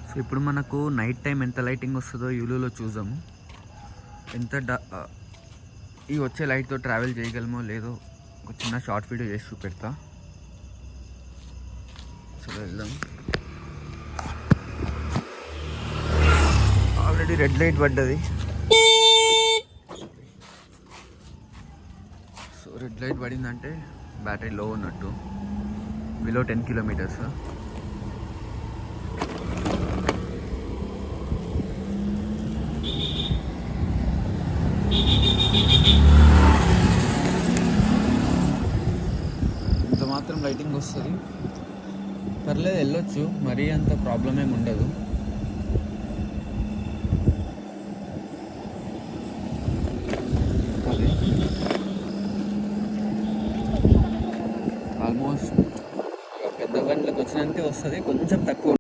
So ఇప్పుడు మనకు night time ఎంత లైటింగ్ వస్తుందో యూలూలో చూద్దాము. ఎంత ఈ వచ్చే లైట్తో ట్రావెల్ చేయగలమో లేదో ఒక చిన్న షార్ట్ వీడియో చేసి చూపెడతా. సో వెళ్దాం. ఆల్రెడీ రెడ్ లైట్ పడ్డది. సో రెడ్ లైట్ పడిందంటే బ్యాటరీ లో ఉన్నట్టు. Below 10 kilometres. ఇంత మాత్రం లైటింగ్ వస్తుంది, పర్లేదు వెళ్ళొచ్చు, మరీ అంత ప్రాబ్లం ఏమి ఉండదు. ఆల్మోస్ట్ పెద్ద బండ్లకు వచ్చినంతే వస్తుంది, కొంచెం తక్కువ